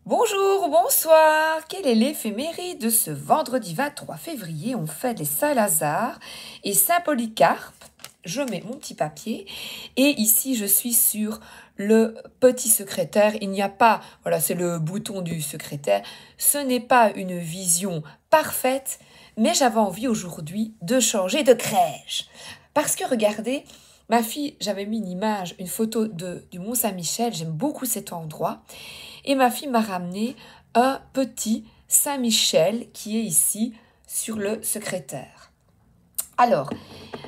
Bonjour, bonsoir. Quelle est l'éphéméride de ce vendredi 23 février? On fête les Saint-Lazare et Saint-Polycarpe. Je mets mon petit papier et ici je suis sur le petit secrétaire. Il n'y a pas, voilà, c'est le bouton du secrétaire. Ce n'est pas une vision parfaite, mais j'avais envie aujourd'hui de changer de crèche. Parce que regardez, ma fille, j'avais mis une image, une photo du Mont Saint-Michel. J'aime beaucoup cet endroit. Et ma fille m'a ramené un petit Saint-Michel qui est ici sur le secrétaire. Alors,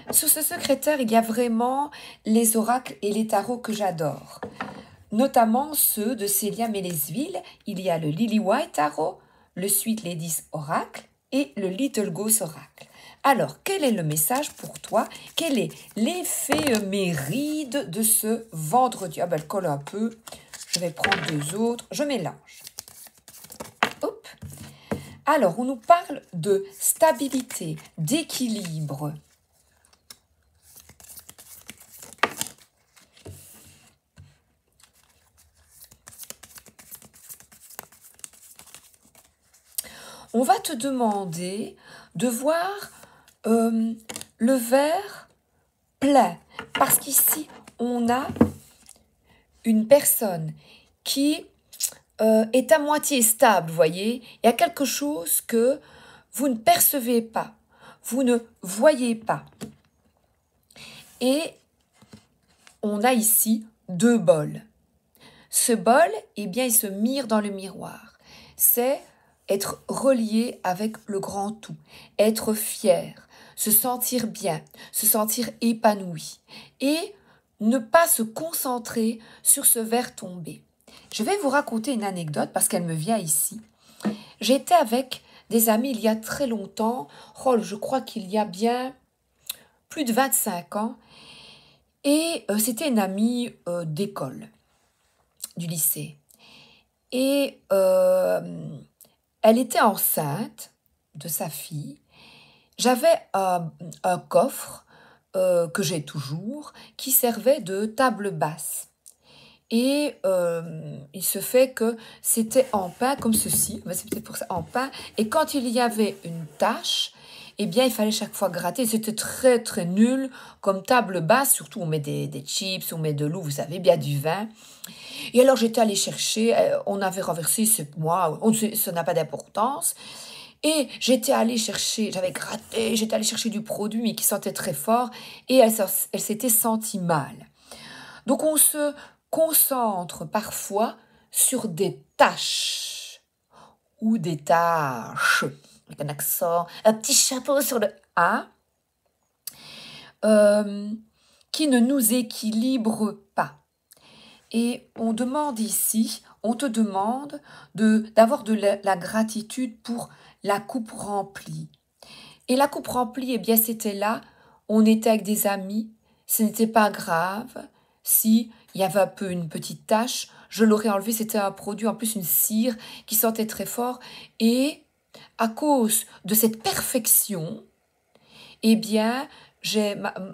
sur ce secrétaire, il y a vraiment les oracles et les tarots que j'adore. Notamment ceux de Célia Mélesville. Il y a le Lily White Tarot, le Sweet Ladies Oracle et le Little Ghost Oracle. Alors, quel est le message pour toi? Quel est l'éphéméride de ce vendredi? Ah ben, elle colle un peu. Je vais prendre deux autres. Je mélange. Hop. Alors, on nous parle de stabilité, d'équilibre. On va te demander de voir le verre plein. Parce qu'ici, on a une personne qui est à moitié stable, vous voyez. Il y a quelque chose que vous ne percevez pas, vous ne voyez pas. Et on a ici deux bols. Ce bol, eh bien, il se mire dans le miroir. C'est être relié avec le grand tout, être fier, se sentir bien, se sentir épanoui et ne pas se concentrer sur ce verre tombé. Je vais vous raconter une anecdote parce qu'elle me vient ici. J'étais avec des amis il y a très longtemps, je crois qu'il y a bien plus de 25 ans, et c'était une amie d'école, du lycée. Et elle était enceinte de sa fille. J'avais un coffre que j'ai toujours, qui servait de table basse. Et il se fait que c'était en pain comme ceci, c'était pour ça en pain. Et quand il y avait une tache, eh bien il fallait chaque fois gratter. C'était très très nul comme table basse, surtout on met des chips, on met de l'eau, vous savez, bien du vin. Et alors j'étais allée chercher, on avait renversé, c'est moi, ça n'a pas d'importance. Et j'étais allée chercher, j'avais gratté, j'étais allée chercher du produit mais qui sentait très fort et elle s'était sentie mal. Donc on se concentre parfois sur des tâches ou des tâches, avec un accent, un petit chapeau sur le A, qui ne nous équilibrent pas. Et on demande ici, on te demande d'avoir de la gratitude pour la coupe remplie. Et la coupe remplie, eh bien c'était là, on était avec des amis, ce n'était pas grave. Si il y avait un peu une petite tache, je l'aurais enlevé, c'était un produit, en plus une cire qui sentait très fort. Et à cause de cette perfection, eh bien,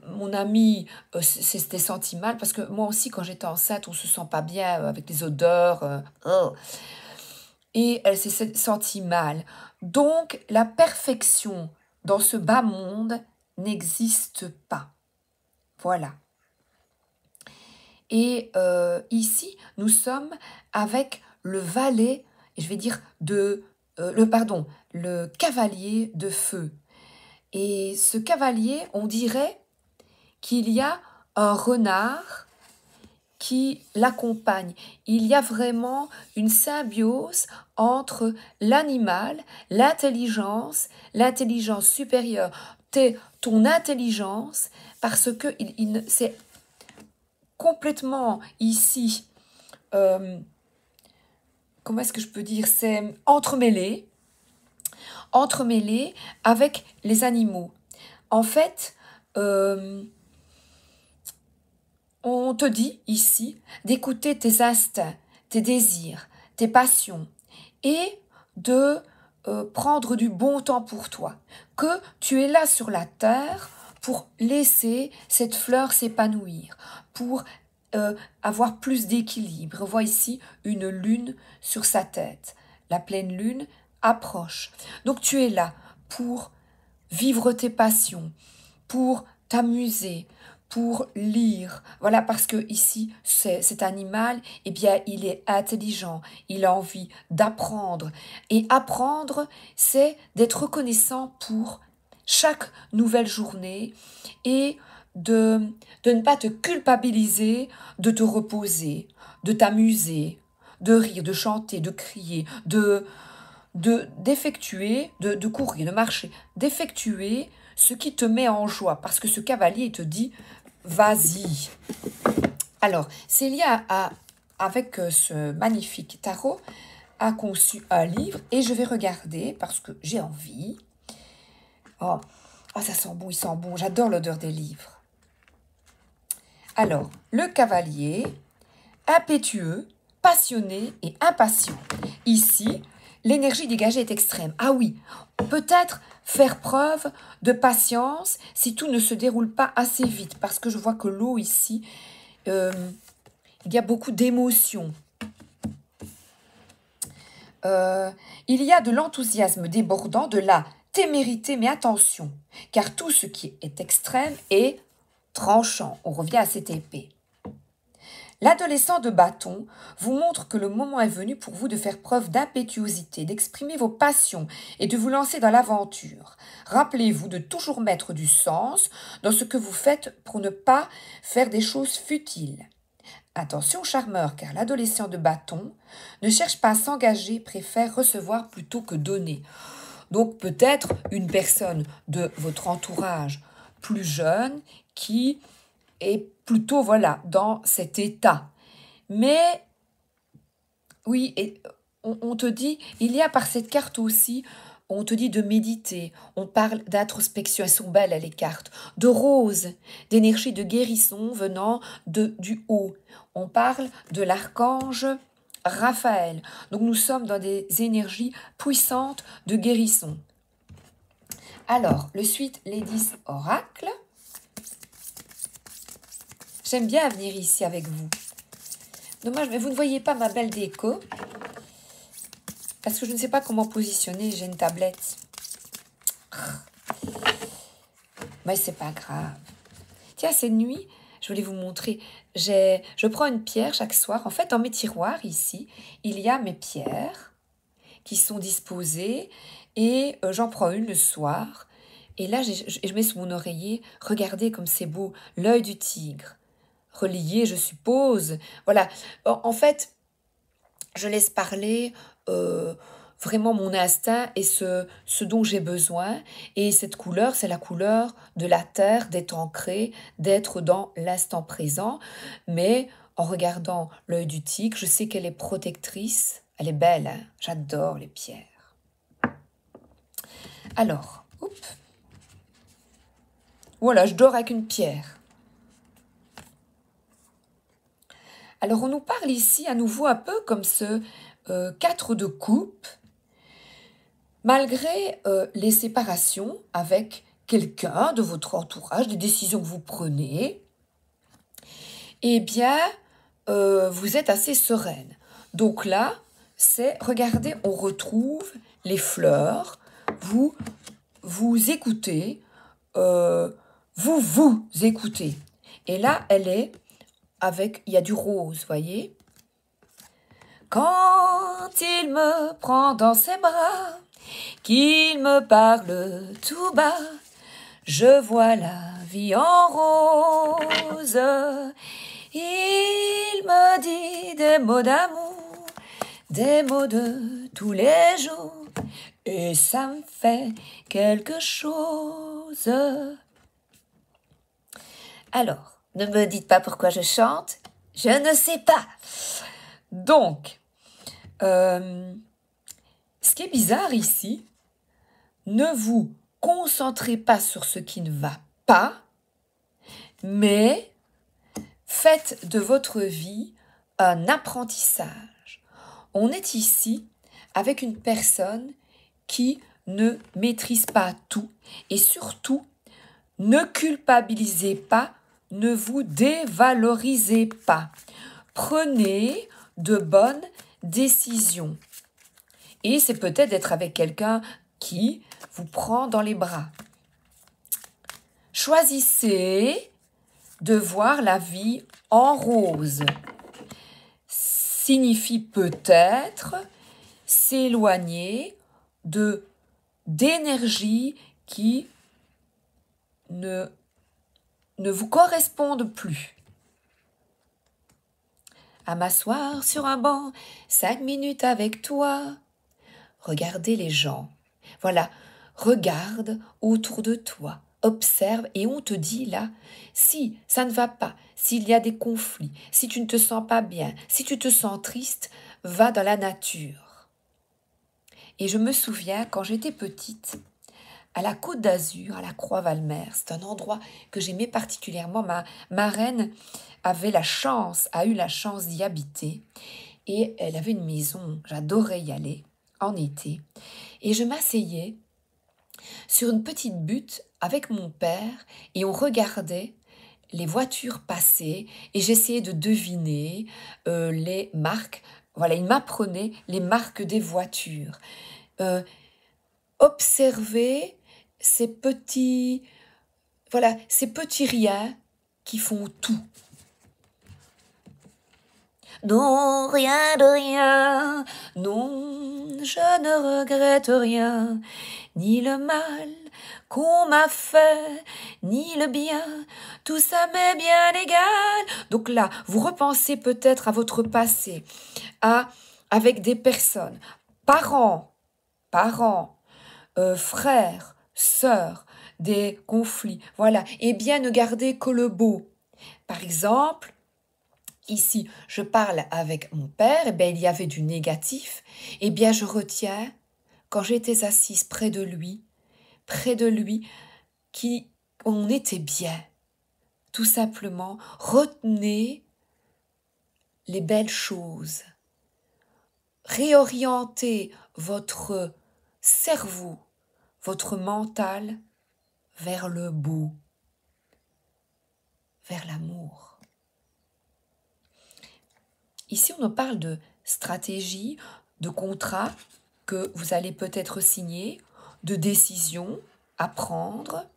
mon amie s'était senti mal, parce que moi aussi, quand j'étais enceinte, on ne se sent pas bien avec les odeurs. Et elle s'est sentie mal. Donc, la perfection dans ce bas monde n'existe pas. Voilà. Et ici, nous sommes avec le valet, je vais dire, le cavalier de feu. Et ce cavalier, on dirait qu'il y a un renard qui l'accompagne. Il y a vraiment une symbiose entre l'animal, l'intelligence supérieure, ton intelligence, parce que c'est complètement ici, comment est-ce que je peux dire, c'est entremêlé avec les animaux. En fait, on te dit ici d'écouter tes instincts, tes désirs, tes passions et de prendre du bon temps pour toi. Que tu es là sur la terre pour laisser cette fleur s'épanouir, pour avoir plus d'équilibre. On voit ici une lune sur sa tête. La pleine lune approche. Donc tu es là pour vivre tes passions, pour t'amuser, pour lire. Voilà, parce que ici, cet animal, eh bien, il est intelligent, il a envie d'apprendre. Et apprendre, c'est d'être reconnaissant pour chaque nouvelle journée et de ne pas te culpabiliser, de te reposer, de t'amuser, de rire, de chanter, de crier, d'effectuer, de courir, de marcher, d'effectuer ce qui te met en joie, parce que ce cavalier te dit vas-y. Alors, Célia avec ce magnifique tarot a conçu un livre et je vais regarder parce que j'ai envie. Oh, ça sent bon, il sent bon. J'adore l'odeur des livres. Alors, le cavalier, impétueux, passionné et impatient. Ici, l'énergie dégagée est extrême. Ah oui, peut-être faire preuve de patience si tout ne se déroule pas assez vite, parce que je vois que l'eau ici, il y a beaucoup d'émotions. Il y a de l'enthousiasme débordant, de la témérité, mais attention, car tout ce qui est extrême est tranchant. On revient à cette épée. L'adolescent de bâton vous montre que le moment est venu pour vous de faire preuve d'impétuosité, d'exprimer vos passions et de vous lancer dans l'aventure. Rappelez-vous de toujours mettre du sens dans ce que vous faites pour ne pas faire des choses futiles. Attention charmeur, car l'adolescent de bâton ne cherche pas à s'engager, préfère recevoir plutôt que donner. Donc peut-être une personne de votre entourage plus jeune qui est plutôt voilà dans cet état. Mais oui, et on te dit, il y a par cette carte aussi, on te dit de méditer, on parle d'introspection, elles sont belles les cartes, de rose, d'énergie de guérison venant du haut. On parle de l'archange Raphaël. Donc nous sommes dans des énergies puissantes de guérison. Alors, le suite Ladies Oracle. J'aime bien venir ici avec vous. Dommage, mais vous ne voyez pas ma belle déco. Parce que je ne sais pas comment positionner, j'ai une tablette. Mais c'est pas grave. Tiens, cette nuit, je voulais vous montrer. Je prends une pierre chaque soir. En fait, dans mes tiroirs, ici, il y a mes pierres qui sont disposées. Et j'en prends une le soir. Et là, je mets sous mon oreiller. Regardez comme c'est beau. L'œil du tigre. Relié, je suppose. Voilà. En fait, je laisse parler vraiment mon instinct et ce dont j'ai besoin. Et cette couleur, c'est la couleur de la terre, d'être ancré, d'être dans l'instant présent. Mais en regardant l'œil du tigre, je sais qu'elle est protectrice. Elle est belle, hein. J'adore les pierres. Alors, voilà, je dors avec une pierre. Alors, on nous parle ici à nouveau un peu comme ce 4 de coupe. Malgré les séparations avec quelqu'un de votre entourage, des décisions que vous prenez, eh bien, vous êtes assez sereine. Donc là, regardez, on retrouve les fleurs, vous écoutez, vous écoutez. Et là, il y a du rose, voyez. Quand il me prend dans ses bras, qu'il me parle tout bas, je vois la vie en rose. Il me dit des mots d'amour, des mots de tous les jours, et ça me fait quelque chose. Alors, ne me dites pas pourquoi je chante, je ne sais pas. Donc, ce qui est bizarre ici, ne vous concentrez pas sur ce qui ne va pas, mais faites de votre vie un apprentissage. On est ici avec une personne qui ne maîtrise pas tout et surtout, ne culpabilisez pas ne vous dévalorisez pas. Prenez de bonnes décisions. Et c'est peut-être d'être avec quelqu'un qui vous prend dans les bras. Choisissez de voir la vie en rose. Signifie peut-être s'éloigner d'énergie qui ne vous correspondent plus. À m'asseoir sur un banc, 5 minutes avec toi. Regardez les gens. Voilà, regarde autour de toi, observe et on te dit là, si ça ne va pas, s'il y a des conflits, si tu ne te sens pas bien, si tu te sens triste, va dans la nature. Et je me souviens quand j'étais petite, à la Côte d'Azur, à la Croix-Valmer, c'est un endroit que j'aimais particulièrement. Ma marraine a eu la chance d'y habiter et elle avait une maison, j'adorais y aller en été. Et je m'asseyais sur une petite butte avec mon père et on regardait les voitures passer et j'essayais de deviner les marques. Voilà, il m'apprenait les marques des voitures. Observer ces petits riens qui font tout. Non, rien de rien, non, je ne regrette rien, ni le mal qu'on m'a fait, ni le bien, tout ça m'est bien égal. Donc là, vous repensez peut-être à votre passé, avec des personnes, parents, frères, sœurs, des conflits, voilà, et bien ne gardez que le beau. Par exemple, ici, je parle avec mon père, et bien il y avait du négatif, et bien je retiens, quand j'étais assise près de lui, on était bien. Tout simplement, retenez les belles choses. Réorientez votre cerveau, votre mental vers le beau, vers l'amour. Ici, on nous parle de stratégie, de contrat que vous allez peut-être signer, de décisions à prendre.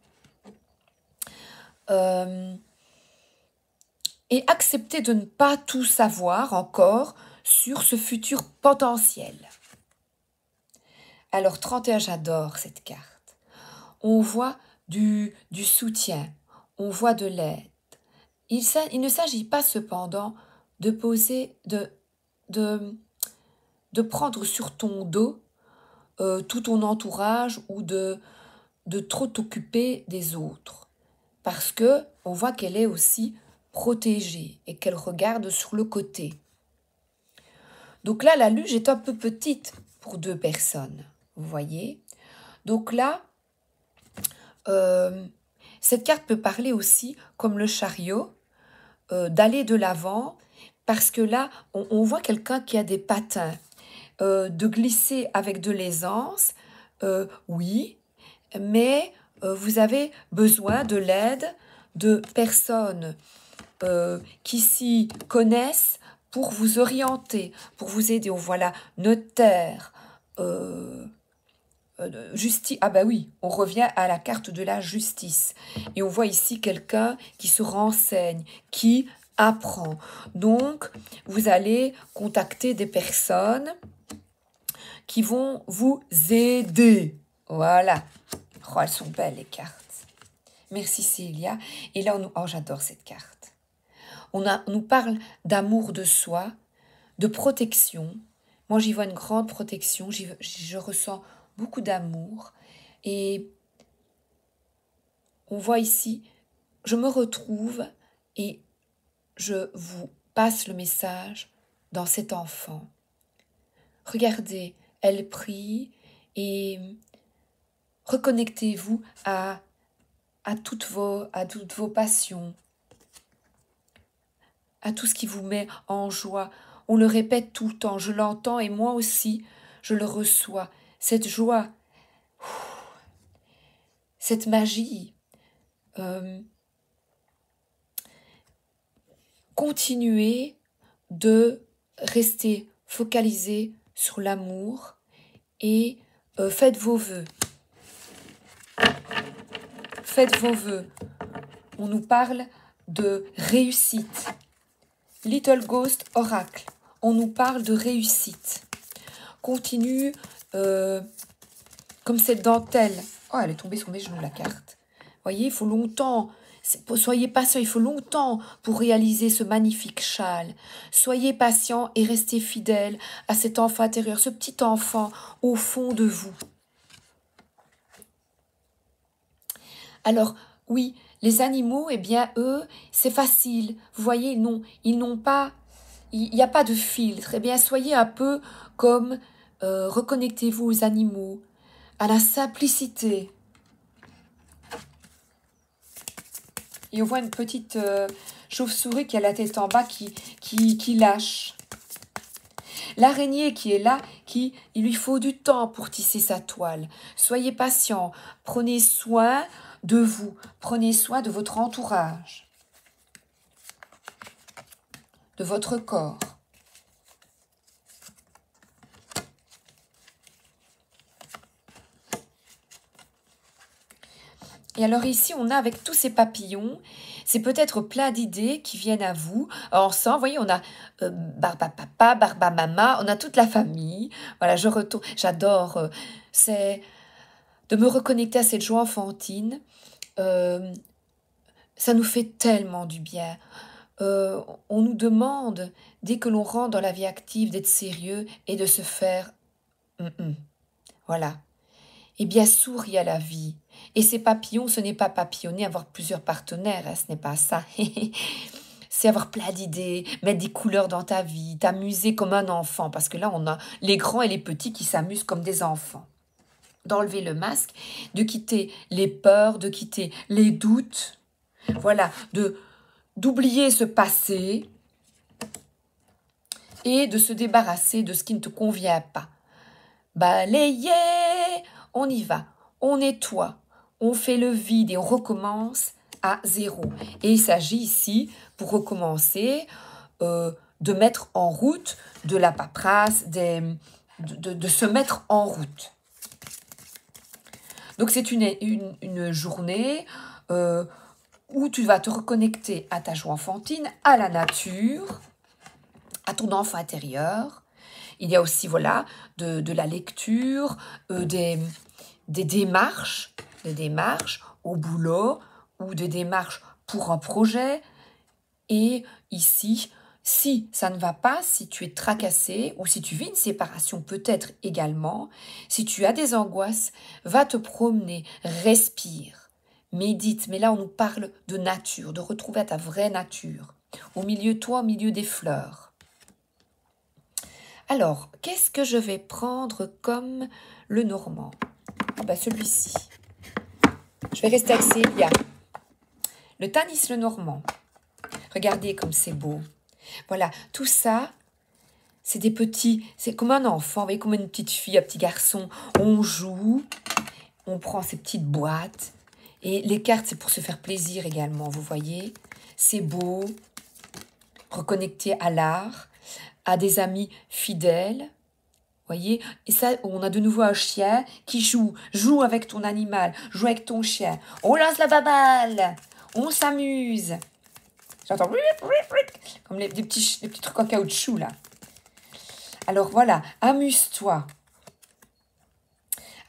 Et accepter de ne pas tout savoir encore sur ce futur potentiel. Alors 31, j'adore cette carte. On voit du soutien, on voit de l'aide. Il ne s'agit pas cependant de prendre sur ton dos tout ton entourage ou de trop t'occuper des autres. Parce que on voit qu'elle est aussi protégée et qu'elle regarde sur le côté. Donc là, la luge est un peu petite pour 2 personnes, vous voyez. Donc là, cette carte peut parler aussi, comme le chariot, d'aller de l'avant, parce que là, on voit quelqu'un qui a des patins, de glisser avec de l'aisance, oui, mais vous avez besoin de l'aide de personnes qui s'y connaissent pour vous orienter, pour vous aider. On voit là notaire, justice. Ah bah oui, on revient à la carte de la justice. Et on voit ici quelqu'un qui se renseigne, qui apprend. Donc, vous allez contacter des personnes qui vont vous aider. Voilà. Oh, elles sont belles les cartes. Merci Célia. Et là, j'adore cette carte. On nous parle d'amour de soi, de protection. Moi, j'y vois une grande protection. Je ressens beaucoup d'amour. Et on voit ici, je me retrouve et je vous passe le message dans cet enfant. Regardez, elle prie et reconnectez-vous à toutes vos passions, à tout ce qui vous met en joie. On le répète tout le temps, je l'entends et moi aussi, je le reçois. Cette joie, cette magie, continuez de rester focalisé sur l'amour et faites vos vœux. Faites vos vœux. On nous parle de réussite. Little Ghost Oracle. On nous parle de réussite. Continue comme cette dentelle. Oh, elle est tombée sur mes genoux, la carte. Voyez, il faut longtemps. Soyez patient, il faut longtemps pour réaliser ce magnifique châle. Soyez patient et restez fidèle à cet enfant intérieur, ce petit enfant au fond de vous. Alors, oui, les animaux, eh bien, eux, c'est facile. Vous voyez, ils n'ont pas... Il n'y a pas de filtre. Eh bien, soyez un peu comme... reconnectez-vous aux animaux, à la simplicité. Et on voit une petite chauve-souris qui a la tête en bas qui lâche. L'araignée qui est là, il lui faut du temps pour tisser sa toile. Soyez patient, prenez soin de vous, prenez soin de votre entourage, de votre corps. Et alors ici, on a avec tous ces papillons, c'est peut-être plein d'idées qui viennent à vous. Ensemble, vous voyez, on a Barba Papa, Barba Mama, on a toute la famille. Voilà, je retourne, j'adore, c'est de me reconnecter à cette joie enfantine. Ça nous fait tellement du bien. On nous demande, dès que l'on rentre dans la vie active, d'être sérieux et de se faire... Voilà. Eh bien, souris à la vie. Et ces papillons, ce n'est pas papillonner, avoir plusieurs partenaires, hein, ce n'est pas ça. C'est avoir plein d'idées, mettre des couleurs dans ta vie, t'amuser comme un enfant, parce que là, on a les grands et les petits qui s'amusent comme des enfants. D'enlever le masque, de quitter les peurs, de quitter les doutes, voilà, d'oublier ce passé et de se débarrasser de ce qui ne te convient pas. Balayer, on y va, on nettoie, on fait le vide et on recommence à zéro. Et il s'agit ici, pour recommencer, de mettre en route de la paperasse, de se mettre en route. Donc c'est une journée où tu vas te reconnecter à ta joie enfantine, à la nature, à ton enfant intérieur. Il y a aussi, voilà, de la lecture, des démarches au boulot ou des démarches pour un projet. Et ici, si ça ne va pas, si tu es tracassé ou si tu vis une séparation peut-être également, si tu as des angoisses, va te promener, respire, médite. Mais là, on nous parle de nature, de retrouver ta vraie nature, au milieu toi, au milieu des fleurs. Alors, qu'est-ce que je vais prendre comme le normand? Celui-ci. Je vais rester avec Célia. Le Tanis le normand. Regardez comme c'est beau. Voilà, tout ça, c'est des petits... C'est comme un enfant, vous voyez, comme une petite fille, un petit garçon. On joue, on prend ces petites boîtes. Et les cartes, c'est pour se faire plaisir également, vous voyez. C'est beau. Reconnecter à l'art, à des amis fidèles. Voyez, et ça, on a de nouveau un chien qui joue avec ton animal, joue avec ton chien. On lance la baballe, on s'amuse. J'entends comme les petits trucs en caoutchouc là. Alors voilà, amuse-toi.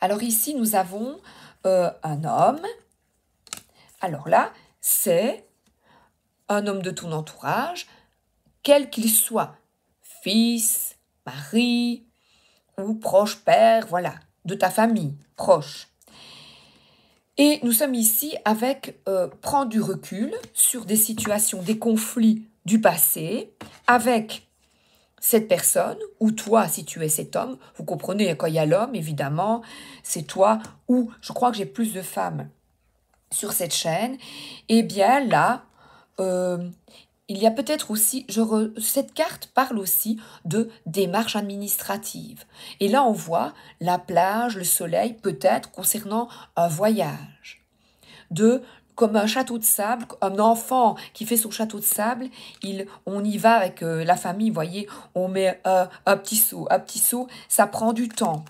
Alors ici, nous avons un homme. Alors là, c'est un homme de ton entourage, quel qu'il soit, fils, mari, ou proche père, voilà, de ta famille, proche. Et nous sommes ici avec prendre du recul sur des situations, des conflits du passé, avec cette personne, ou toi, si tu es cet homme, vous comprenez, quand il y a l'homme, évidemment, c'est toi, ou je crois que j'ai plus de femmes sur cette chaîne, et bien là, il y a peut-être aussi, cette carte parle aussi de démarches administratives. Et là, on voit la plage, le soleil, peut-être concernant un voyage. comme un château de sable, un enfant qui fait son château de sable, on y va avec la famille, vous voyez, on met un petit seau, ça prend du temps.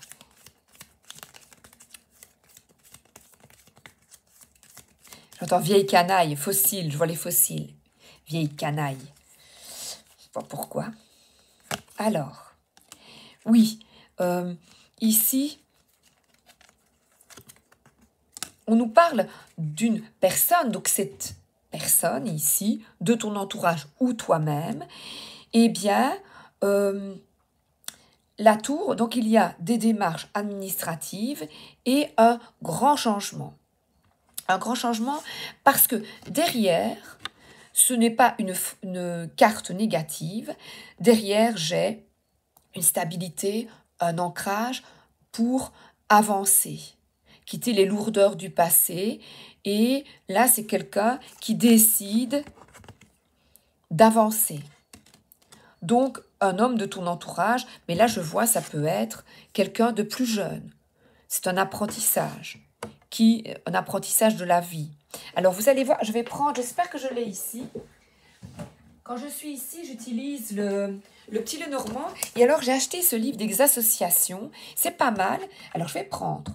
J'entends vieille canaille, fossile, je vois les fossiles. Vieille canaille. Je sais pas pourquoi. Alors, oui, ici, on nous parle d'une personne, donc cette personne ici, de ton entourage ou toi-même, eh bien, la tour, donc il y a des démarches administratives et un grand changement. Un grand changement parce que derrière, ce n'est pas une carte négative. Derrière, j'ai une stabilité, un ancrage pour avancer, quitter les lourdeurs du passé. Et là, c'est quelqu'un qui décide d'avancer. Donc, un homme de ton entourage, mais là, je vois, ça peut être quelqu'un de plus jeune. C'est un apprentissage, un apprentissage de la vie. Alors, vous allez voir, je vais prendre, j'espère que je l'ai ici. Quand je suis ici, j'utilise le petit Lenormand. Et alors, j'ai acheté ce livre des associations. C'est pas mal. Alors, je vais prendre.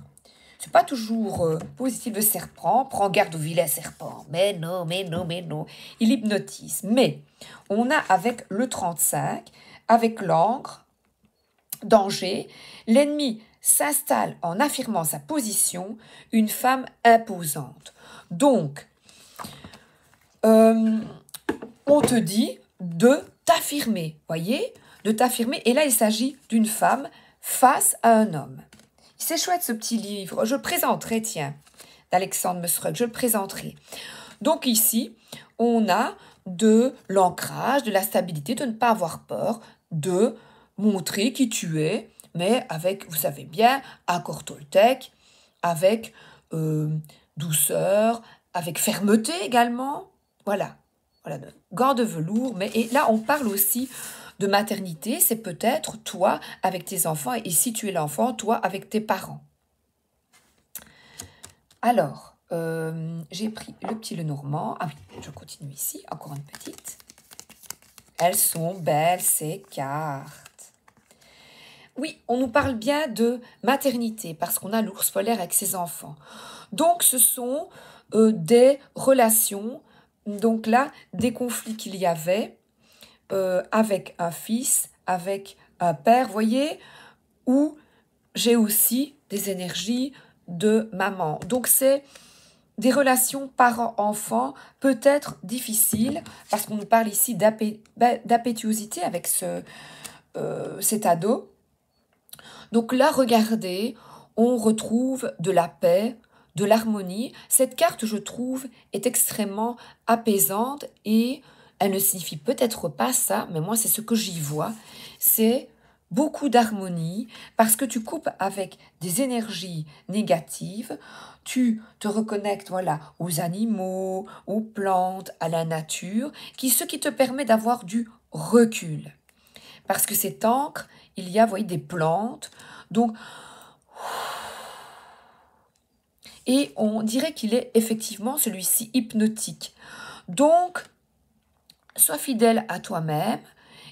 C'est pas toujours positif le serpent. Prends garde au vilain serpent. Mais non, mais non, mais non. Il hypnotise. Mais on a avec le 35, avec l'encre, danger, l'ennemi s'installe en affirmant sa position, une femme imposante. Donc, on te dit de t'affirmer, voyez, de t'affirmer. Et là, il s'agit d'une femme face à un homme. C'est chouette ce petit livre. Je le présenterai, tiens, d'Alexandre Mesrug, je le présenterai. Donc ici, on a de l'ancrage, de la stabilité, de ne pas avoir peur, de montrer qui tu es, mais avec, vous savez bien, accord Toltec, avec douceur, avec fermeté également. Voilà, de gants de velours. Et là, on parle aussi de maternité. C'est peut-être toi avec tes enfants, et si tu es l'enfant, toi avec tes parents. Alors, j'ai pris le petit Lenormand. Ah oui, je continue ici, encore une petite. Elles sont belles, ces cartes. Oui, on nous parle bien de maternité, parce qu'on a l'ours polaire avec ses enfants. Donc, ce sont des relations, donc là, des conflits qu'il y avait avec un fils, avec un père, voyez, où j'ai aussi des énergies de maman. Donc, c'est des relations parents-enfants peut-être difficiles, parce qu'on nous parle ici d'appétuosité avec cet ado. Donc là, regardez, on retrouve de la paix, de l'harmonie. Cette carte, je trouve, est extrêmement apaisante et elle ne signifie peut-être pas ça, mais moi, c'est ce que j'y vois. C'est beaucoup d'harmonie parce que tu coupes avec des énergies négatives, tu te reconnectes aux animaux, aux plantes, à la nature, ce qui te permet d'avoir du recul. Parce que cette encre, il y a, vous voyez, des plantes, donc, et on dirait qu'il est effectivement celui-ci hypnotique. Donc, sois fidèle à toi-même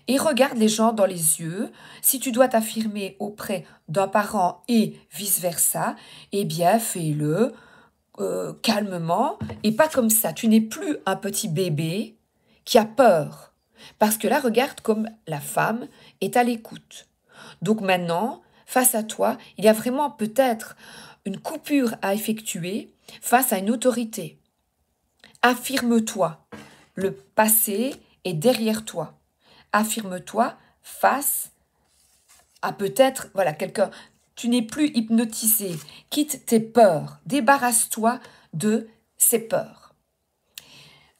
et regarde les gens dans les yeux. Si tu dois t'affirmer auprès d'un parent et vice-versa, eh bien, fais-le calmement et pas comme ça. Tu n'es plus un petit bébé qui a peur. Parce que là, regarde comme la femme est à l'écoute. Donc maintenant, face à toi, il y a vraiment peut-être une coupure à effectuer face à une autorité. Affirme-toi. Le passé est derrière toi. Affirme-toi face à peut-être, quelqu'un. Tu n'es plus hypnotisé. Quitte tes peurs. Débarrasse-toi de ces peurs.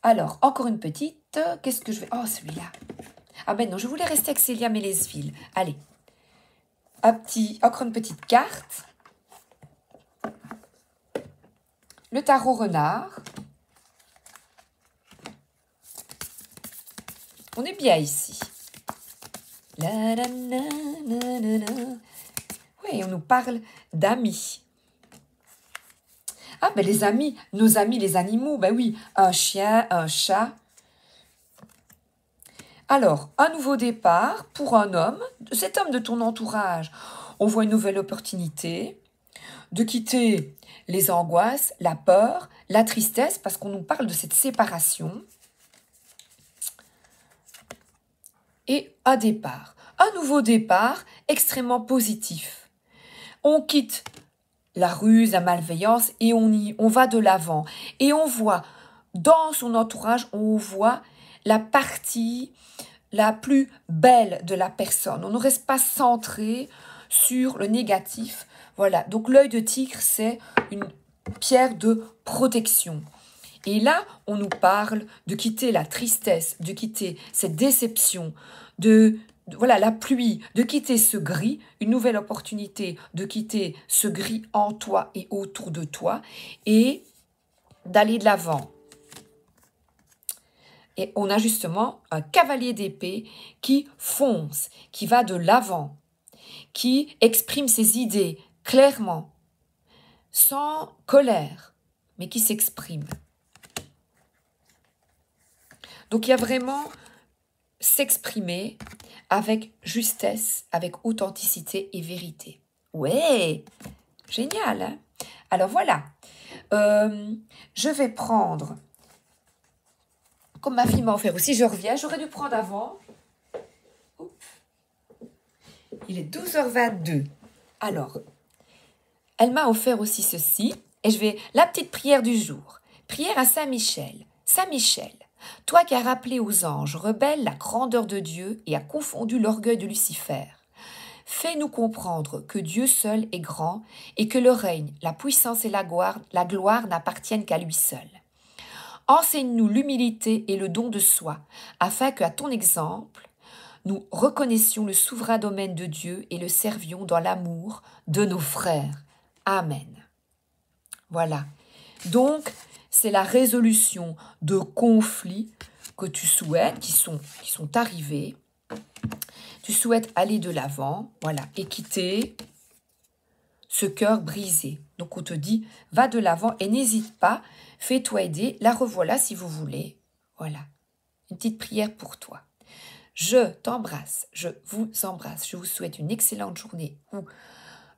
Alors, encore une petite. Qu'est-ce que je vais... Oh, celui-là. Ah ben non, je voulais rester avec Célia Mélesville. Allez. Encore une petite carte. Le tarot renard. On est bien ici. Oui, on nous parle d'amis. Ah, ben les amis, nos amis, les animaux, ben oui, un chien, un chat. Alors, un nouveau départ pour un homme, cet homme de ton entourage. On voit une nouvelle opportunité de quitter les angoisses, la peur, la tristesse, parce qu'on nous parle de cette séparation. Et un départ, un nouveau départ extrêmement positif. On quitte la ruse, la malveillance et on va de l'avant. Et on voit, dans son entourage, on voit la partie la plus belle de la personne. On ne reste pas centré sur le négatif. Voilà, donc l'œil de tigre, c'est une pierre de protection. Et là, on nous parle de quitter la tristesse, de quitter cette déception, voilà, la pluie, de quitter ce gris, une nouvelle opportunité de quitter ce gris en toi et autour de toi et d'aller de l'avant. Et on a justement un cavalier d'épée qui fonce, qui va de l'avant, qui exprime ses idées clairement, sans colère, mais qui s'exprime. Donc il y a vraiment s'exprimer avec justesse, avec authenticité et vérité. Ouais, génial, hein? Alors voilà, je vais prendre, comme ma fille m'a offert aussi, je reviens, j'aurais dû prendre avant. Oups. Il est 12h22. Alors, elle m'a offert aussi ceci, et je vais, la petite prière du jour. Prière à Saint Michel. Saint Michel, toi qui as rappelé aux anges rebelles la grandeur de Dieu et as confondu l'orgueil de Lucifer, fais-nous comprendre que Dieu seul est grand et que le règne, la puissance et la gloire n'appartiennent qu'à lui seul. Enseigne-nous l'humilité et le don de soi, afin qu'à ton exemple, nous reconnaissions le souverain domaine de Dieu et le servions dans l'amour de nos frères. Amen. Voilà. Donc, c'est la résolution de conflits que tu souhaites, qui sont arrivés. Tu souhaites aller de l'avant, voilà, et quitter ce cœur brisé. Donc, on te dit, va de l'avant et n'hésite pas, fais-toi aider, la revoilà si vous voulez. Voilà, une petite prière pour toi. Je t'embrasse, je vous embrasse, je vous souhaite une excellente journée ou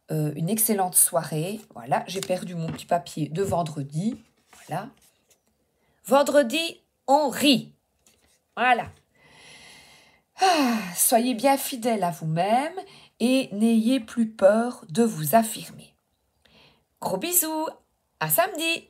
une excellente soirée. Voilà, j'ai perdu mon petit papier de vendredi. Voilà. Vendredi, on rit. Voilà. Soyez bien fidèles à vous-même et n'ayez plus peur de vous affirmer. Gros bisous, à samedi.